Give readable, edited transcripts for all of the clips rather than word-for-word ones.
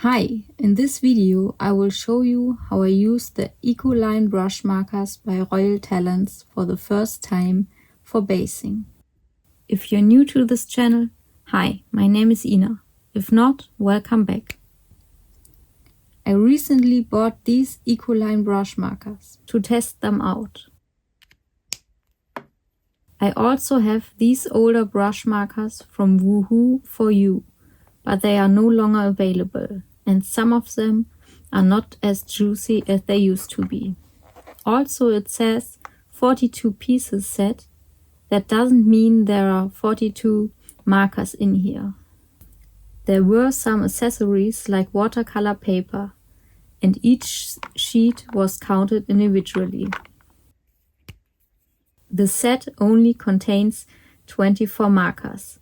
Hi, in this video I will show you how I use the ECOLINE brush markers by Royal Talents for the first time for basing. If you're new to this channel, hi, my name is Ina. If not, welcome back. I recently bought these ECOLINE brush markers to test them out. I also have these older brush markers from Woohoo for you, but they are no longer available, and some of them are not as juicy as they used to be. Also, it says 42 pieces set. That doesn't mean there are 42 markers in here. There were some accessories like watercolor paper, and each sheet was counted individually. The set only contains 24 markers.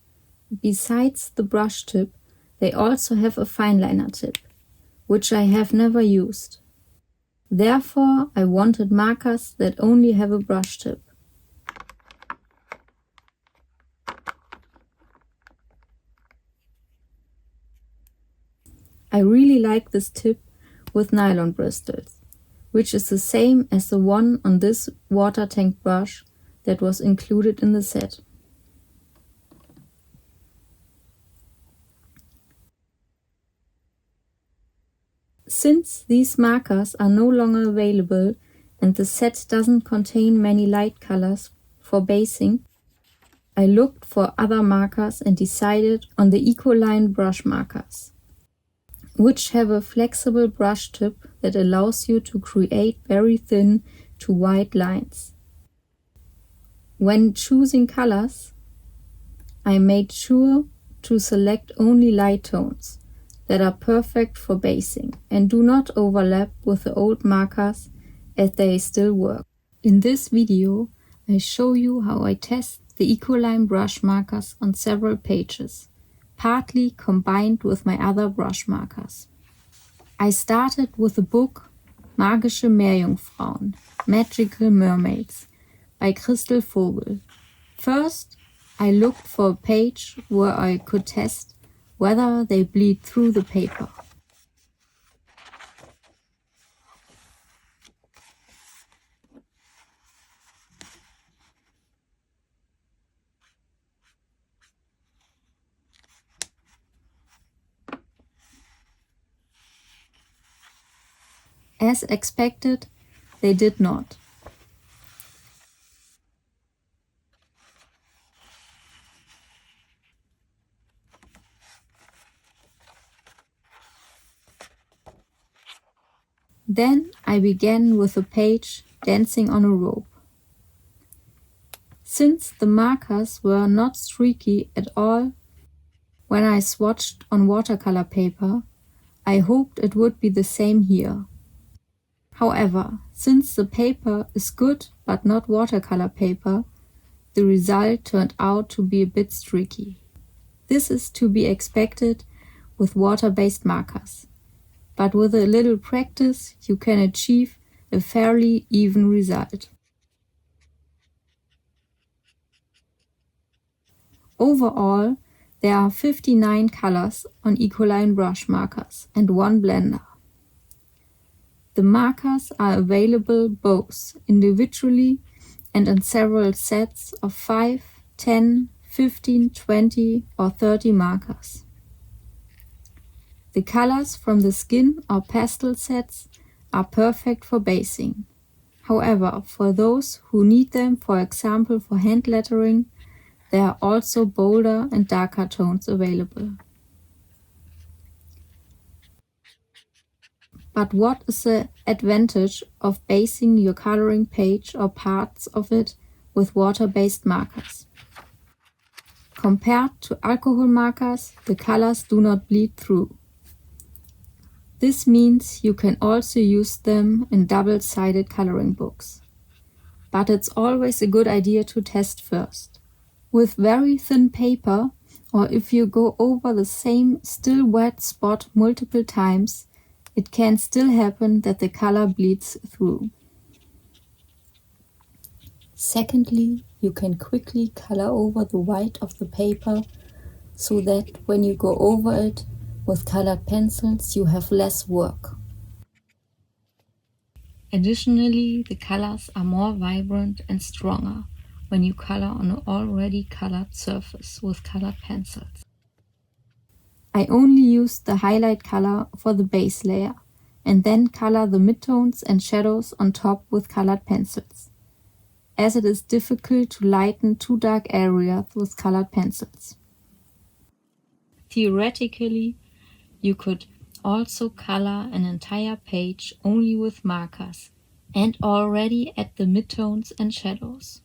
Besides the brush tip, they also have a fine liner tip, which I have never used. Therefore, I wanted markers that only have a brush tip. I really like this tip with nylon bristles, which is the same as the one on this water tank brush that was included in the set. Since these markers are no longer available and the set doesn't contain many light colors for basing, I looked for other markers and decided on the ECOLINE brush markers, which have a flexible brush tip that allows you to create very thin to white lines. When choosing colors, I made sure to select only light tones that are perfect for basing and do not overlap with the old markers as they still work. In this video, I show you how I test the ECOLINE brush markers on several pages, partly combined with my other brush markers. I started with the book Magische Meerjungfrauen, Magical Mermaids by Christel Vogel. First, I looked for a page where I could test whether they bleed through the paper. As expected, they did not. Then I began with the page Dancing on a Rope. Since the markers were not streaky at all when I swatched on watercolor paper, I hoped it would be the same here. However, since the paper is good but not watercolor paper, the result turned out to be a bit streaky. This is to be expected with water-based markers, but with a little practice you can achieve a fairly even result. Overall, there are 59 colors on ECOLINE brush markers and one blender. The markers are available both individually and in several sets of 5, 10, 15, 20 or 30 markers. The colors from the skin or pastel sets are perfect for basing. However, for those who need them, for example for hand lettering, there are also bolder and darker tones available. But what is the advantage of basing your coloring page or parts of it with water-based markers? Compared to alcohol markers, the colors do not bleed through. This means you can also use them in double-sided coloring books. But it's always a good idea to test first. With very thin paper, or if you go over the same still wet spot multiple times, it can still happen that the color bleeds through. Secondly, you can quickly color over the white of the paper so that when you go over it, With colored pencils, you have less work. Additionally, the colors are more vibrant and stronger when you color on an already colored surface with colored pencils. I only used the highlight color for the base layer and then color the midtones and shadows on top with colored pencils, as it is difficult to lighten too dark areas with colored pencils. Theoretically, you could also color an entire page only with markers and already add the midtones and shadows.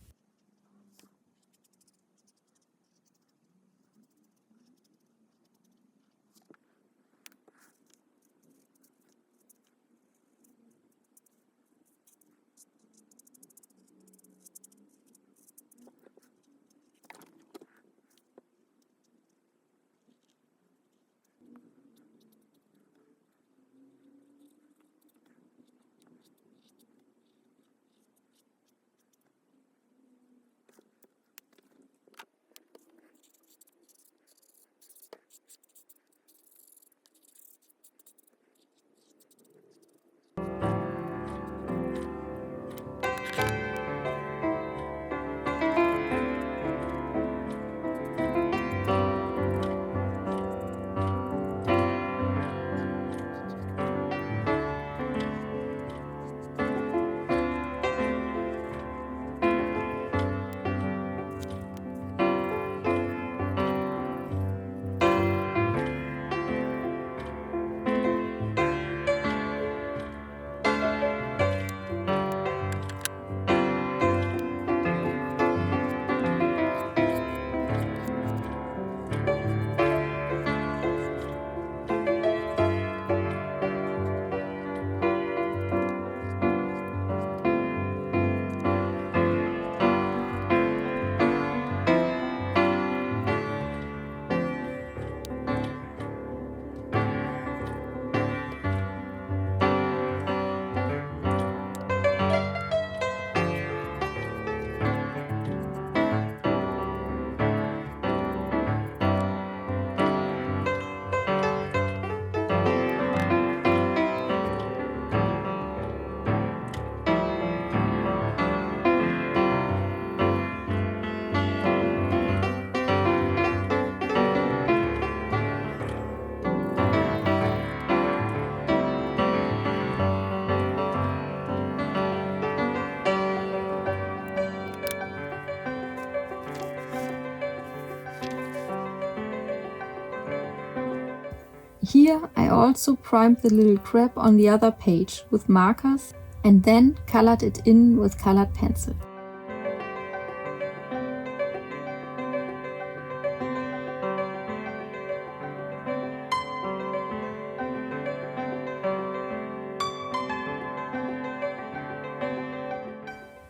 Here I also primed the little crab on the other page with markers and then colored it in with colored pencil.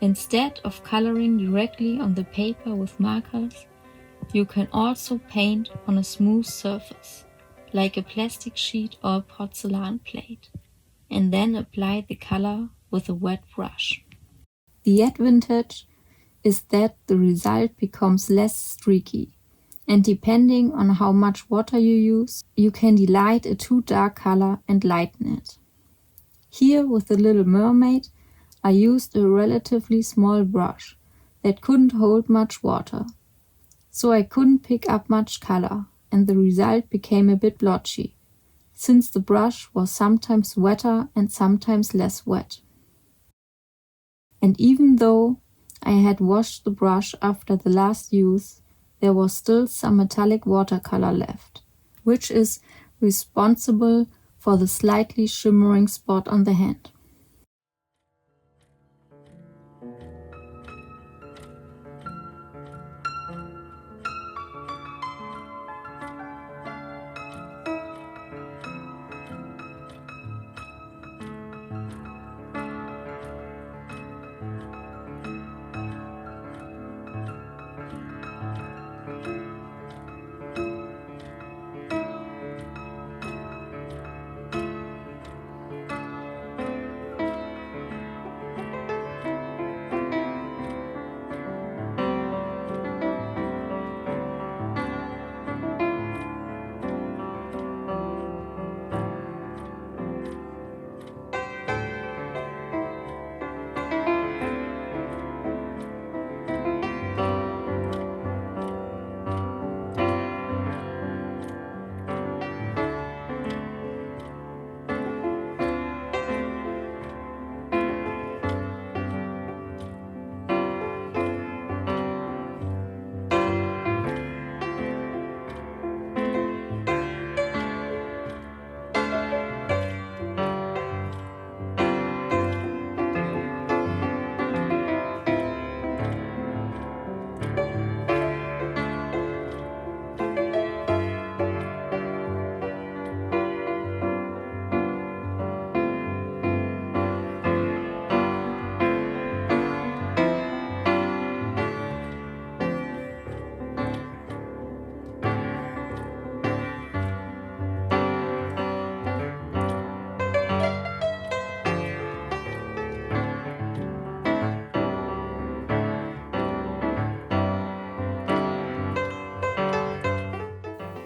Instead of coloring directly on the paper with markers, you can also paint on a smooth surface, like a plastic sheet or a porcelain plate, and then apply the color with a wet brush. The advantage is that the result becomes less streaky, and depending on how much water you use, you can delight a too dark color and lighten it. Here with the Little Mermaid, I used a relatively small brush that couldn't hold much water, so I couldn't pick up much color, and the result became a bit blotchy, since the brush was sometimes wetter and sometimes less wet. And even though I had washed the brush after the last use, there was still some metallic watercolor left, which is responsible for the slightly shimmering spot on the hand.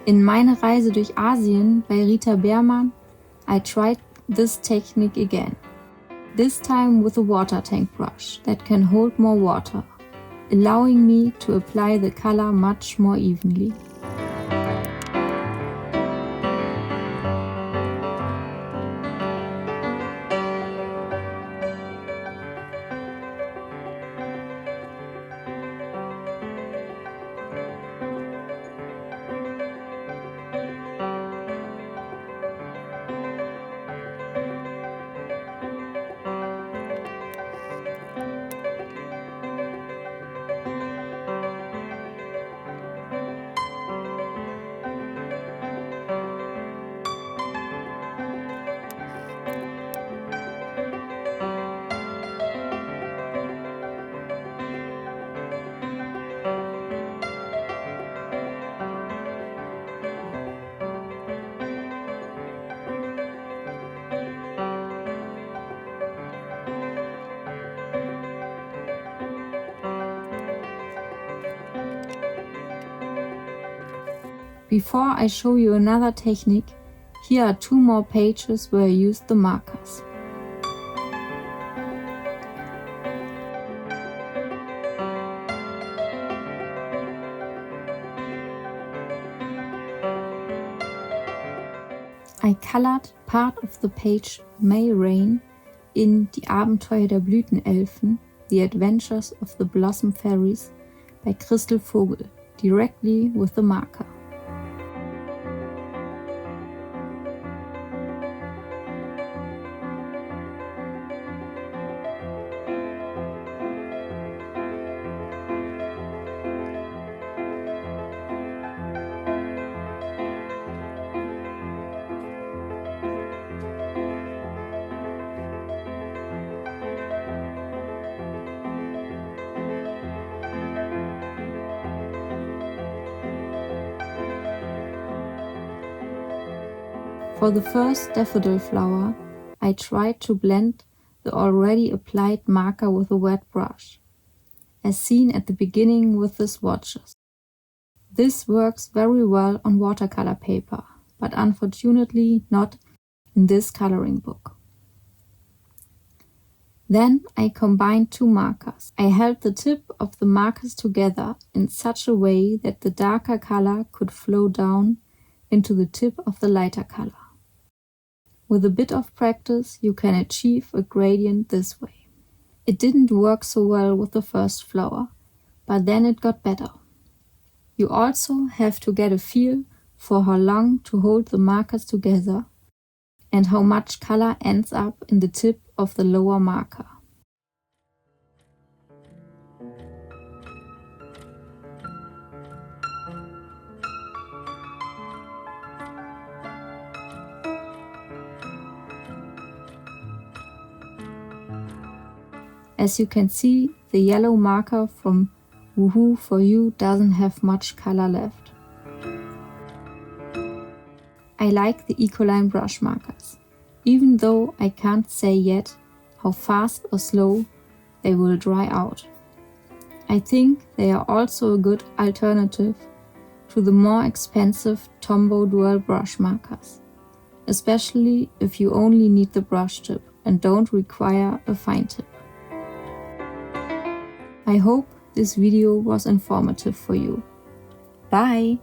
In Meine Reise durch Asien bei Rita Beermann, I tried this technique again. This time with a water tank brush that can hold more water, allowing me to apply the color much more evenly. Before I show you another technique, here are 2 more pages where I used the markers. I colored part of the page May Rain in Die Abenteuer der Blütenelfen, The Adventures of the Blossom Fairies by Christel Vogel, directly with the marker. For the first daffodil flower, I tried to blend the already applied marker with a wet brush, as seen at the beginning with the swatches. This works very well on watercolor paper, but unfortunately not in this coloring book. Then I combined 2 markers. I held the tip of the markers together in such a way that the darker color could flow down into the tip of the lighter color. With a bit of practice, you can achieve a gradient this way. It didn't work so well with the first flower, but then it got better. You also have to get a feel for how long to hold the markers together and how much color ends up in the tip of the lower marker. As you can see, the yellow marker from Woohoo for You doesn't have much color left. I like the ECOLINE brush markers, even though I can't say yet how fast or slow they will dry out. I think they are also a good alternative to the more expensive Tombow dual brush markers, especially if you only need the brush tip and don't require a fine tip. I hope this video was informative for you. Bye!